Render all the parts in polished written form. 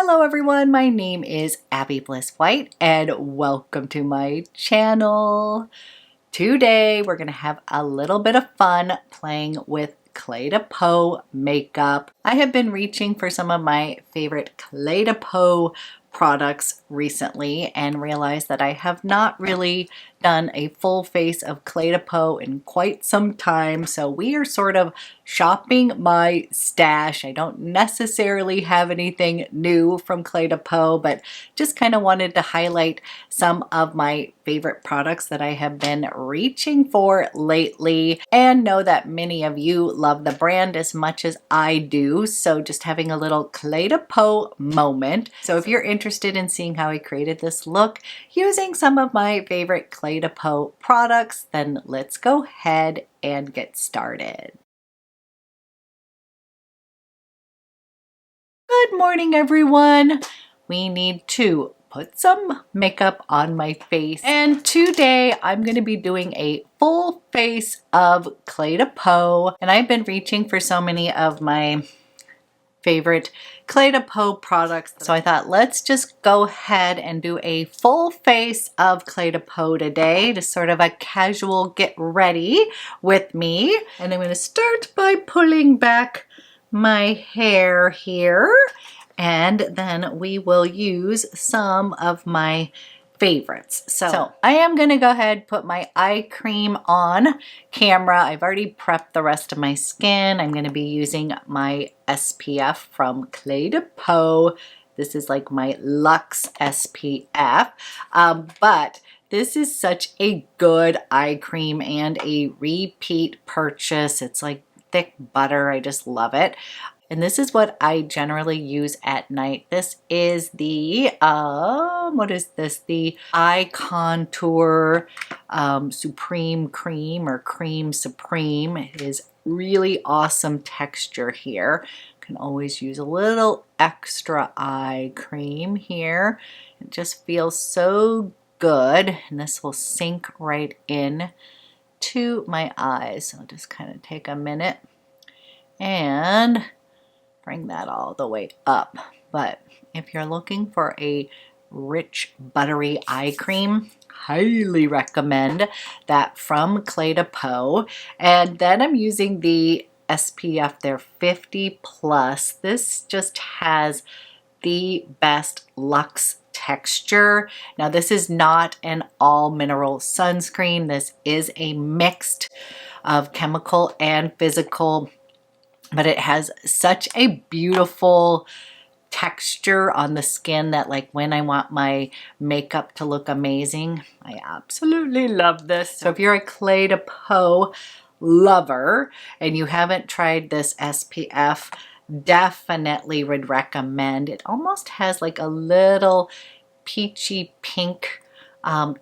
Hello everyone, my name is Abby Bliss White and welcome to my channel. Today we're going to have a little bit of fun playing with Clé De Peau makeup. I have been reaching for some of my favorite Clé De Peau products recently and realized that I have not really done a full face of Clé De Peau in quite some time, so we are sort of shopping my stash. I don't necessarily have anything new from Clé De Peau, but just kind of wanted to highlight some of my favorite products that I have been reaching for lately, and know that many of you love the brand as much as I do, so just having a little Clé De Peau moment. So if you're interested in seeing how I created this look using some of my favorite Clé De Peau products, then let's go ahead and get started. Good morning, everyone. We need to put some makeup on my face, and today I'm going to be doing a full face of Clé De Peau, and I've been reaching for so many of my favorite Clé De Peau products, so I thought let's just go ahead and do a full face of Clé De Peau today, just sort of a casual get ready with me. And I'm going to start by pulling back my hair here, and then we will use some of my favorites. So I am going to go ahead and put my eye cream on camera. I've already prepped the rest of my skin. I'm going to be using my SPF from Clé De Peau. This is like my Luxe SPF, but this is such a good eye cream and a repeat purchase. It's like thick butter. I just love it. And this is what I generally use at night. This is the, what is this? The Eye Contour Supreme Cream, or Cream Supreme. It is really awesome texture here. Can always use a little extra eye cream here. It just feels so good. And this will sink right in to my eyes. So I'll just kind of take a minute and bring that all the way up. But if you're looking for a rich buttery eye cream, highly recommend that from Clé De Peau. And then I'm using the SPF there 50 plus. This just has the best luxe texture. Now this is not an all mineral sunscreen. This is a mixed of chemical and physical, but it has such a beautiful texture on the skin that, like, when I want my makeup to look amazing, I absolutely love this. So if you're a Clé De Peau lover and you haven't tried this SPF, definitely would recommend. It almost has like a little peachy pink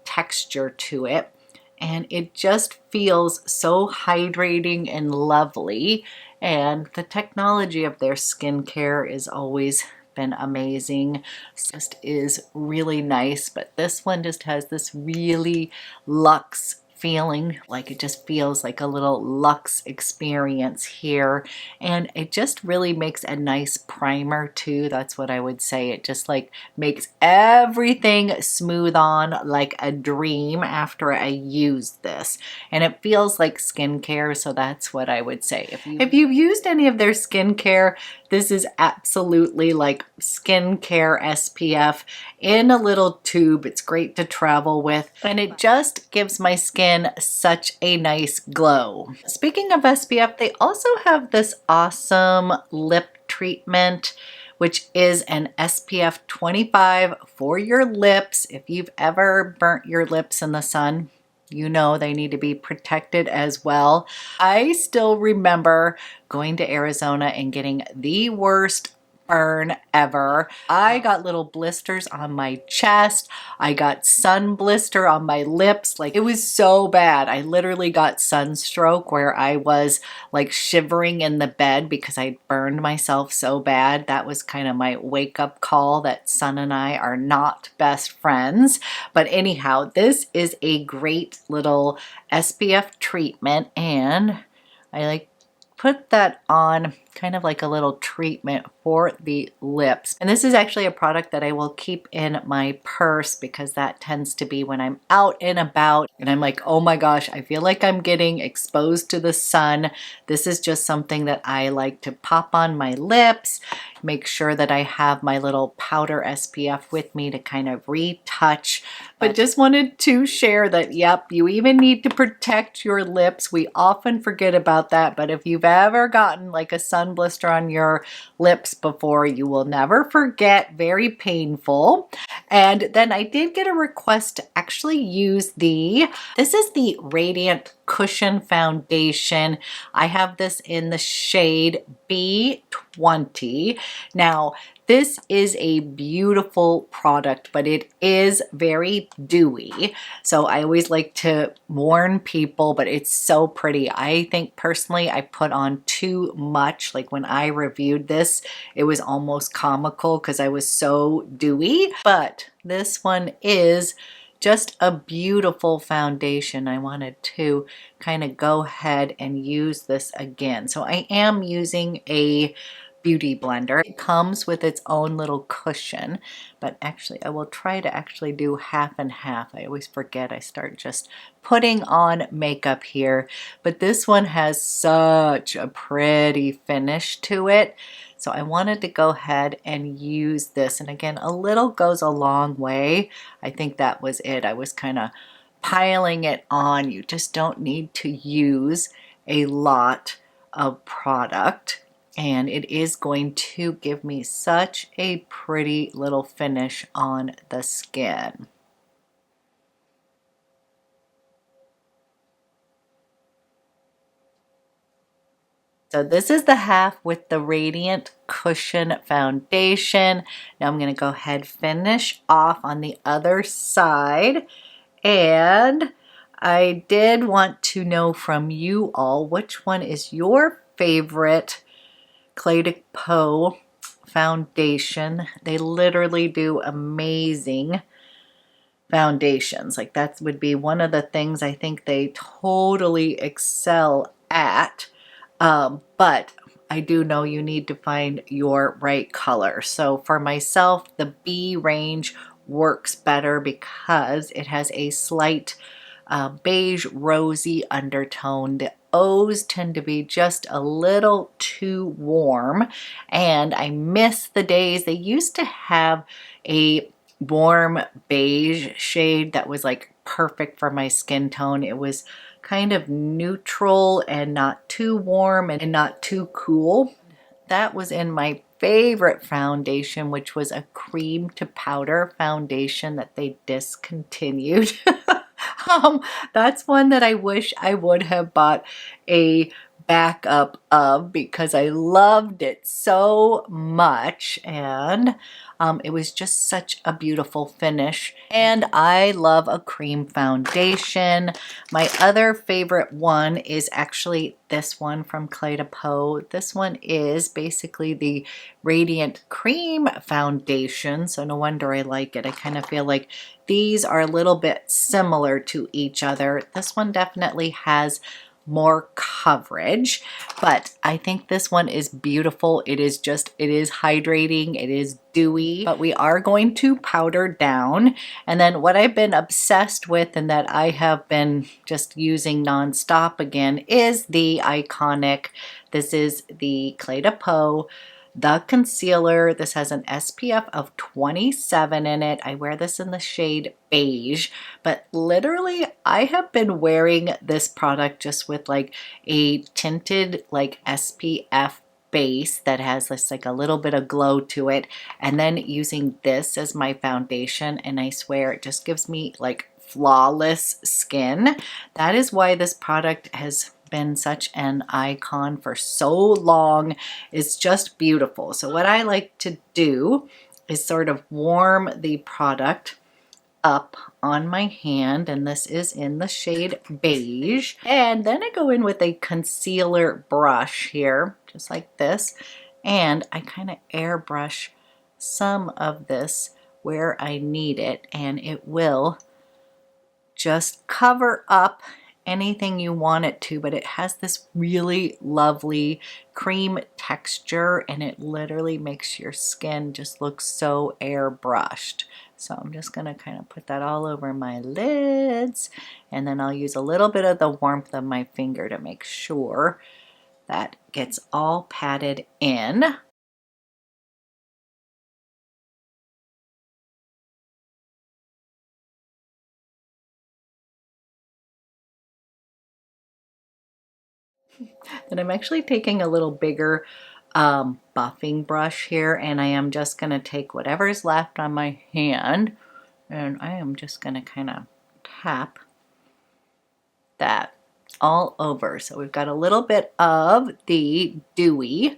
texture to it, and it just feels so hydrating and lovely. And the technology of their skincare is always been amazing. It just is really nice, but this one just has this really luxe feeling, like it just feels like a little luxe experience here, and it just really makes a nice primer too. That's what I would say. It just like makes everything smooth on like a dream after I use this, and it feels like skincare, so that's what I would say. If you've used any of their skincare, this is absolutely like skincare SPF in a little tube. It's great to travel with, and it just gives my skin such a nice glow. Speaking of SPF, they also have this awesome lip treatment, which is an SPF 25 for your lips. If you've ever burnt your lips in the sun, you know they need to be protected as well. I still remember going to Arizona and getting the worst burn ever. I got little blisters on my chest. I got sun blister on my lips. Like, it was so bad. I literally got sunstroke, where I was like shivering in the bed because I burned myself so bad. That was kind of my wake up call that sun and I are not best friends. But anyhow, this is a great little SPF treatment, and I like put that on kind of like a little treatment for the lips. And this is actually a product that I will keep in my purse because that tends to be when I'm out and about and I'm like, oh my gosh, I feel like I'm getting exposed to the sun. This is just something that I like to pop on my lips, make sure that I have my little powder SPF with me to kind of retouch. But just wanted to share that, yep, you even need to protect your lips. We often forget about that, but if you've ever gotten like a sun blister on your lips before, you will never forget. Very painful. And then I did get a request to actually use this is the Radiant Cushion Foundation. I have this in the shade B20. Now, this is a beautiful product, but it is very dewy. So I always like to warn people, but it's so pretty. I think personally I put on too much. Like when I reviewed this, it was almost comical because I was so dewy. But this one is just a beautiful foundation. I wanted to kind of go ahead and use this again. So I am using a beauty blender. It comes with its own little cushion, but actually I will try to actually do half and half. I always forget. I start just putting on makeup here, but this one has such a pretty finish to it. So I wanted to go ahead and use this. And again, a little goes a long way. I think that was it. I was kind of piling it on. You just don't need to use a lot of product. And it is going to give me such a pretty little finish on the skin. So this is the half with the Radiant Cushion Foundation. Now I'm going to go ahead and finish off on the other side. And I did want to know from you all, which one is your favorite Cle De Peau foundation? They literally do amazing foundations. Like that would be one of the things I think they totally excel at. But I do know you need to find your right color. So for myself, the B range works better because it has a slight beige rosy undertone. The O's tend to be just a little too warm, and I miss the days they used to have a warm beige shade that was like perfect for my skin tone. It was kind of neutral and not too warm and not too cool. That was in my favorite foundation, which was a cream to powder foundation that they discontinued. That's one that I wish I would have bought a backup of because I loved it so much, and it was just such a beautiful finish. And I love a cream foundation. My other favorite one is actually this one from Cle De Peau. This one is basically the Radiant Cream Foundation, so no wonder I like it. I kind of feel like these are a little bit similar to each other. This one definitely has more coverage, but I think this one is beautiful. It is hydrating, it is dewy, but we are going to powder down. And then what I've been obsessed with and that I have been just using nonstop again is the iconic, this is the Cle De Peau the concealer. This has an SPF of 27 in it. I wear this in the shade Beige, but literally I have been wearing this product just with like a tinted like SPF base that has this like a little bit of glow to it, and then using this as my foundation, and I swear it just gives me like flawless skin. That is why this product has been such an icon for so long. It's just beautiful. So what I like to do is sort of warm the product up on my hand, and this is in the shade Beige, and then I go in with a concealer brush here just like this, and I kind of airbrush some of this where I need it, and it will just cover up anything you want it to, but it has this really lovely cream texture and it literally makes your skin just look so airbrushed. So I'm just gonna kind of put that all over my lids, and then I'll use a little bit of the warmth of my finger to make sure that gets all patted in. And I'm actually taking a little bigger buffing brush here, and I am just going to take whatever's left on my hand, and I am just going to kind of tap that all over. So we've got a little bit of the DEWY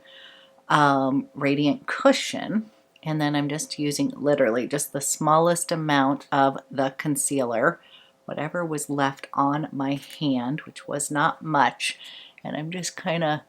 Radiant Cushion, and then I'm just using literally just the smallest amount of the concealer, whatever was left on my hand, which was not much, and I'm just kind of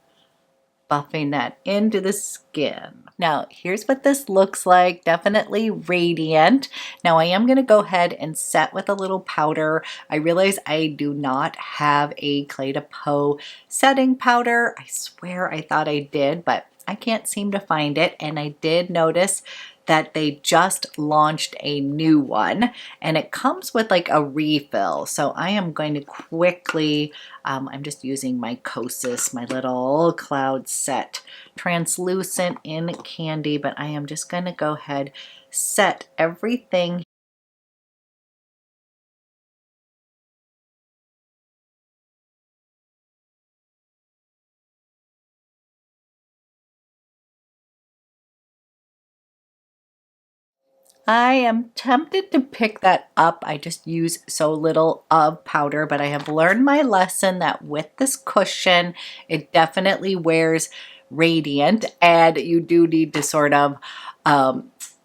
buffing that into the skin. Now here's what this looks like. Definitely radiant. Now I am going to go ahead and set with a little powder. I realize I do not have a Clé de Peau setting powder. I swear I thought I did, but I can't seem to find it, and I did notice that they just launched a new one, and it comes with like a refill. So I am going to quickly, I'm just using my KOSAS, my little cloud set translucent in candy, but I am just going to go ahead, set everything. I am tempted to pick that up. I just use so little of powder, but I have learned my lesson that with this cushion, it definitely wears radiant, and you do need to sort of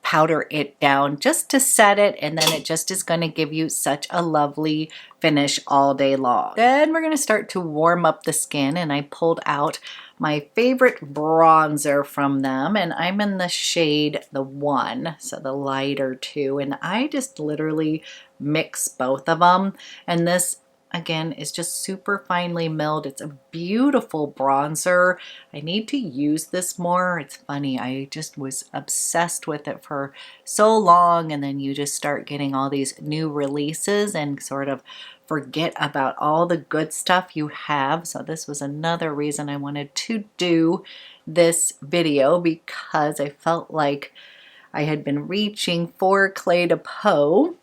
powder it down just to set it, and then it just is going to give you such a lovely finish all day long. Then we're going to start to warm up the skin, and I pulled out my favorite bronzer from them, and I'm in the shade the 1, so the lighter 2, and I just literally mix both of them, and this again is just super finely milled. It's a beautiful bronzer. I need to use this more. It's funny, I just was obsessed with it for so long, and then you just start getting all these new releases and sort of forget about all the good stuff you have. So this was another reason I wanted to do this video, because I felt like I had been reaching for Clé de Peau,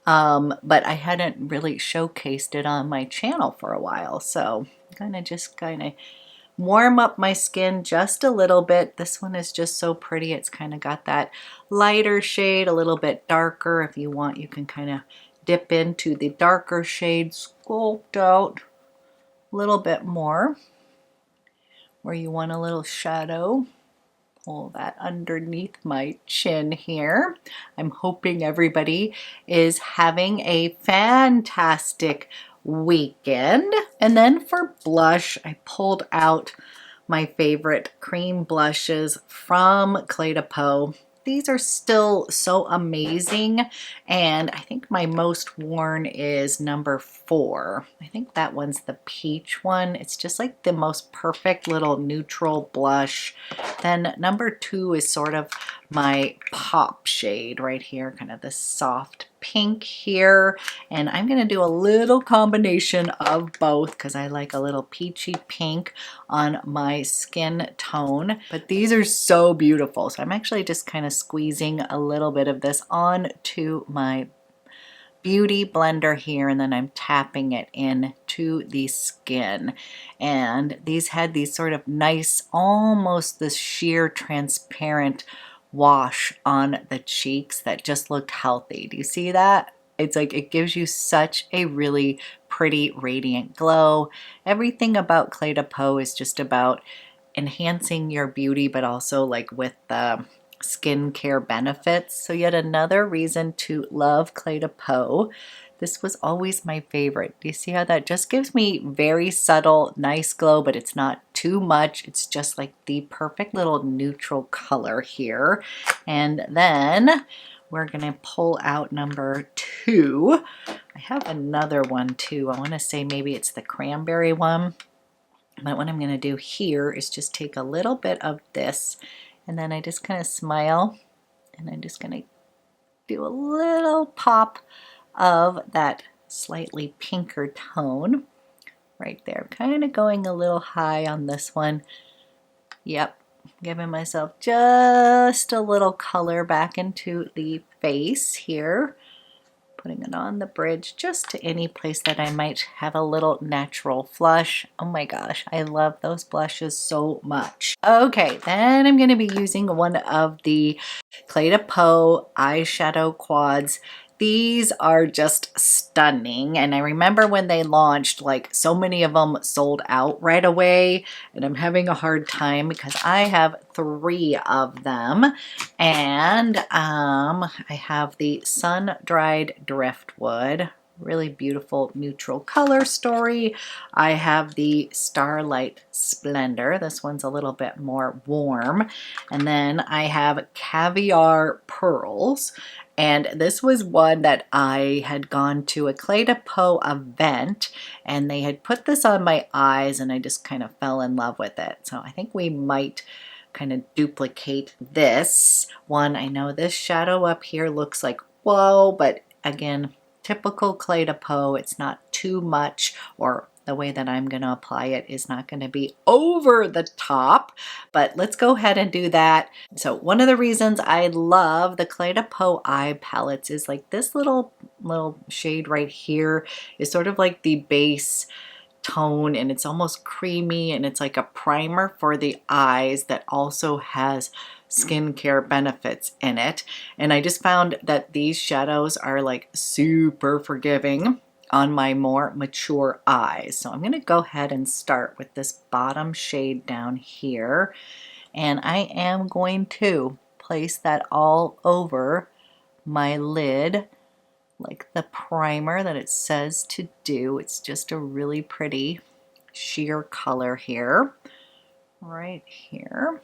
but I hadn't really showcased it on my channel for a while. So I'm gonna just kind of warm up my skin just a little bit. This one is just so pretty. It's kind of got that lighter shade, a little bit darker. If you want, you can kind of dip into the darker shade, sculpt out a little bit more where you want a little shadow. Pull that underneath my chin here. I'm hoping everybody is having a fantastic weekend. And then for blush, I pulled out my favorite cream blushes from Clé de Peau. These are still so amazing, and I think my most worn is number 4. I think that one's the peach one. It's just like the most perfect little neutral blush. Then number 2 is sort of my pop shade right here, kind of this soft pink here, and I'm going to do a little combination of both because I like a little peachy pink on my skin tone. But these are so beautiful, so I'm actually just kind of squeezing a little bit of this onto my beauty blender here, and then I'm tapping it into the skin. And these had these sort of nice, almost this sheer transparent wash on the cheeks that just looked healthy. Do you see that? It's like it gives you such a really pretty radiant glow. Everything about Clé de Peau is just about enhancing your beauty, but also like with the skincare benefits. So yet another reason to love Clé de Peau. This was always my favorite. Do you see how that just gives me very subtle, nice glow, but it's not too much. It's just like the perfect little neutral color here. And then we're gonna pull out number 2. I have another one too. I wanna say maybe it's the cranberry one. But what I'm gonna do here is just take a little bit of this, and then I just kind of smile, and I'm just gonna do a little pop of that slightly pinker tone right there. Kind of going a little high on this one. Yep, giving myself just a little color back into the face here. Putting it on the bridge, just to any place that I might have a little natural flush. Oh my gosh, I love those blushes so much. Okay, then I'm going to be using one of the Clé De Peau eyeshadow quads. These are just stunning, and I remember when they launched, like so many of them sold out right away, and I'm having a hard time because I have 3 of them, and I have the sun-dried driftwood, really beautiful neutral color story. I have the Starlight Splendor. This one's a little bit more warm. And then I have Caviar Pearls. And this was one that I had gone to a Clé De Peau event, and they had put this on my eyes, and I just kind of fell in love with it. So I think we might kind of duplicate this one. I know this shadow up here looks like whoa, but again, typical Clé De Peau. It's not too much, or the way that I'm going to apply it is not going to be over the top, but let's go ahead and do that. So one of the reasons I love the Clé De Peau eye palettes is like this little shade right here is sort of like the base tone, and it's almost creamy, and it's like a primer for the eyes that also has skincare benefits in it. And I just found that these shadows are like super forgiving on my more mature eyes. So I'm going to go ahead and start with this bottom shade down here, and I am going to place that all over my lid like the primer that it says to do. It's just a really pretty sheer color here, right here.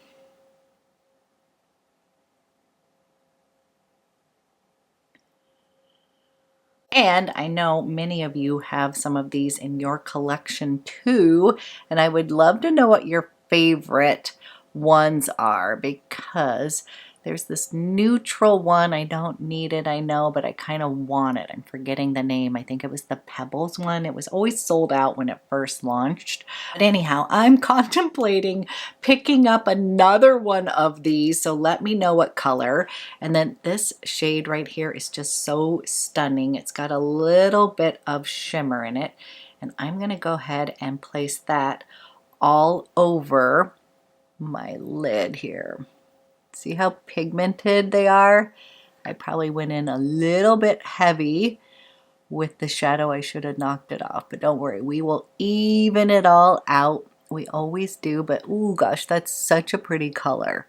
And I know many of you have some of these in your collection too, and I would love to know what your favorite ones are, because there's this neutral one. I don't need it, I know, but I kind of want it. I'm forgetting the name. I think it was the Pebbles one. It was always sold out when it first launched. But anyhow, I'm contemplating picking up another one of these, so let me know what color. And then this shade right here is just so stunning. It's got a little bit of shimmer in it, and I'm going to go ahead and place that all over my lid here. See how pigmented they are? I probably went in a little bit heavy with the shadow. I should have knocked it off, but don't worry, we will even it all out. We always do, but oh gosh, that's such a pretty color.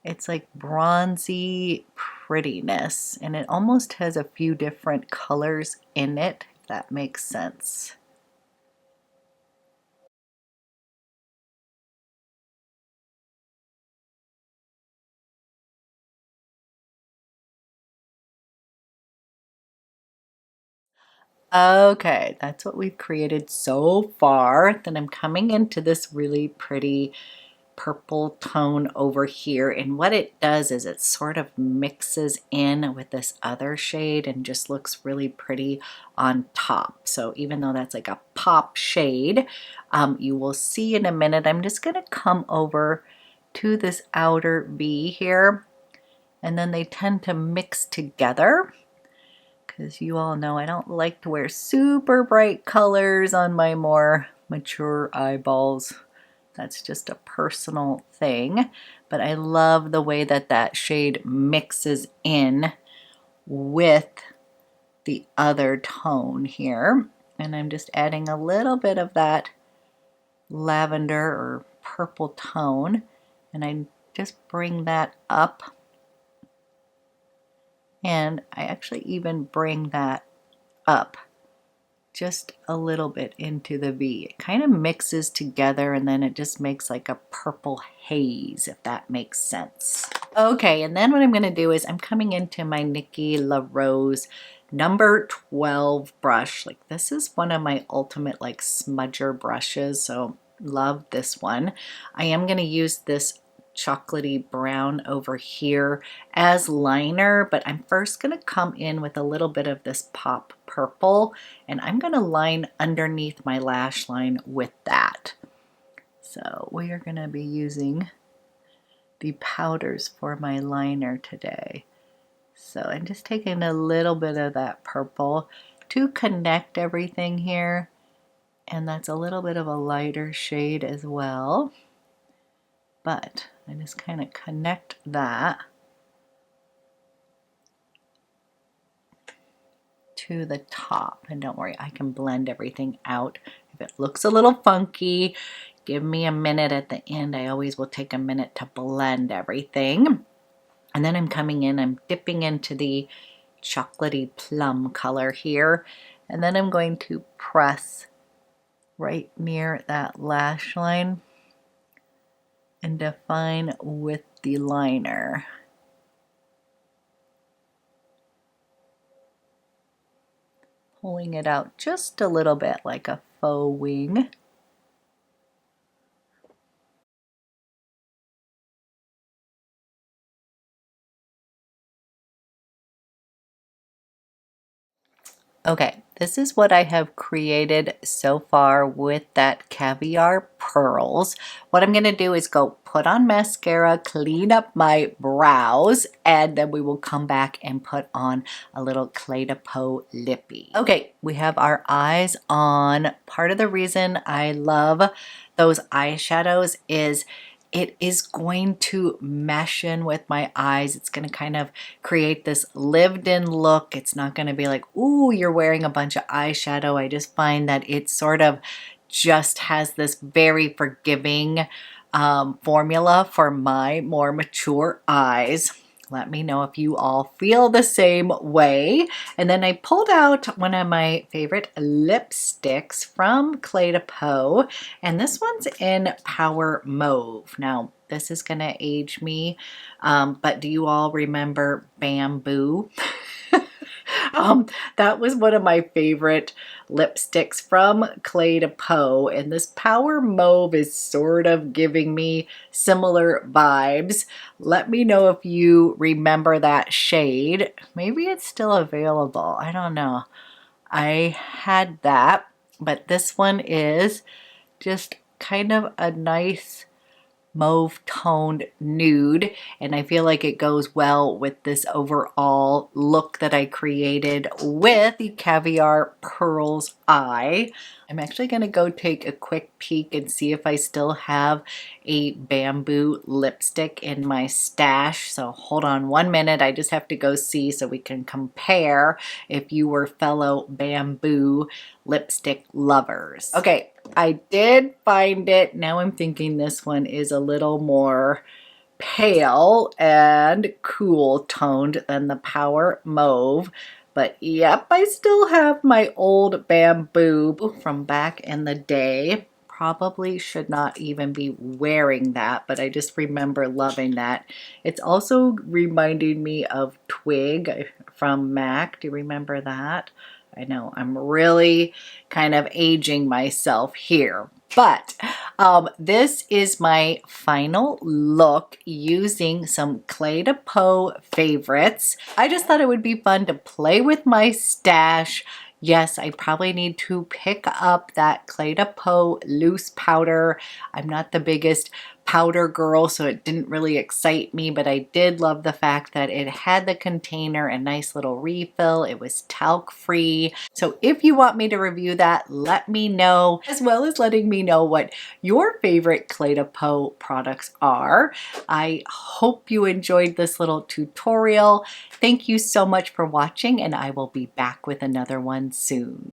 It's like bronzy prettiness, and it almost has a few different colors in it, if that makes sense. Okay, that's what we've created so far. Then I'm coming into this really pretty purple tone over here, and what it does is it sort of mixes in with this other shade and just looks really pretty on top. So even though that's like a pop shade, you will see in a minute, I'm just going to come over to this outer V here, and then they tend to mix together, because you all know I don't like to wear super bright colors on my more mature eyeballs. That's just a personal thing, but I love the way that that shade mixes in with the other tone here. And I'm just adding a little bit of that lavender or purple tone, and I just bring that up, and I actually even bring that up just a little bit into the V. It kind of mixes together, and then it just makes like a purple haze, if that makes sense. Okay, and then what I'm gonna do is I'm coming into my Nikki LaRose number 12 brush. Like this is one of my ultimate like smudger brushes, so love this one. I am gonna use this chocolatey brown over here as liner, but I'm first gonna come in with a little bit of this pop purple, and I'm gonna line underneath my lash line with that. So we are gonna be using the powders for my liner today. So I'm just taking a little bit of that purple to connect everything here, and that's a little bit of a lighter shade as well, but I just kind of connect that to the top. And don't worry, I can blend everything out. If it looks a little funky, give me a minute at the end. I always will take a minute to blend everything. And then I'm coming in, I'm dipping into the chocolatey plum color here, and then I'm going to press right near that lash line and define with the liner. Pulling it out just a little bit like a faux wing. Okay, this is what I have created so far with that Caviar pearls. What I'm gonna do is go put on mascara, clean up my brows, and then we will come back and put on a little Clé De Peau lippy. Okay, we have our eyes on. Part of the reason I love those eyeshadows is it is going to mesh in with my eyes. It's going to kind of create this lived-in look. It's not going to be like, ooh, you're wearing a bunch of eyeshadow. I just find that it sort of just has this very forgiving formula for my more mature eyes. Let me know if you all feel the same way. And then I pulled out one of my favorite lipsticks from Cle De Peau, and this one's in Power Mauve. Now, this is gonna age me, but do you all remember Bamboo? That was one of my favorite lipsticks from Cle De Peau, and this Power Mauve is sort of giving me similar vibes. Let me know if you remember that shade. Maybe it's still available. I don't know. I had that, but this one is just kind of a nice mauve toned nude, and I feel like it goes well with this overall look that I created with the Caviar Pearls eye. I'm actually going to go take a quick peek and see if I still have a Bamboo lipstick in my stash. So hold on 1 minute. I just have to go see so we can compare if you were fellow Bamboo lipstick lovers. Okay, I did find it. Now I'm thinking this one is a little more pale and cool toned than the Power Mauve. But yep, I still have my old Bamboo from back in the day. Probably should not even be wearing that, but I just remember loving that. It's also reminding me of Twig from MAC. Do you remember that? I know I'm really kind of aging myself here. But this is my final look using some Cle De Peau favorites. I just thought it would be fun to play with my stash. Yes, I probably need to pick up that Cle De Peau loose powder. I'm not the biggest powder girl, so it didn't really excite me, but I did love the fact that it had the container, a nice little refill. It was talc-free. So if you want me to review that, let me know, as well as letting me know what your favorite Cle De Peau products are. I hope you enjoyed this little tutorial. Thank you so much for watching, and I will be back with another one soon.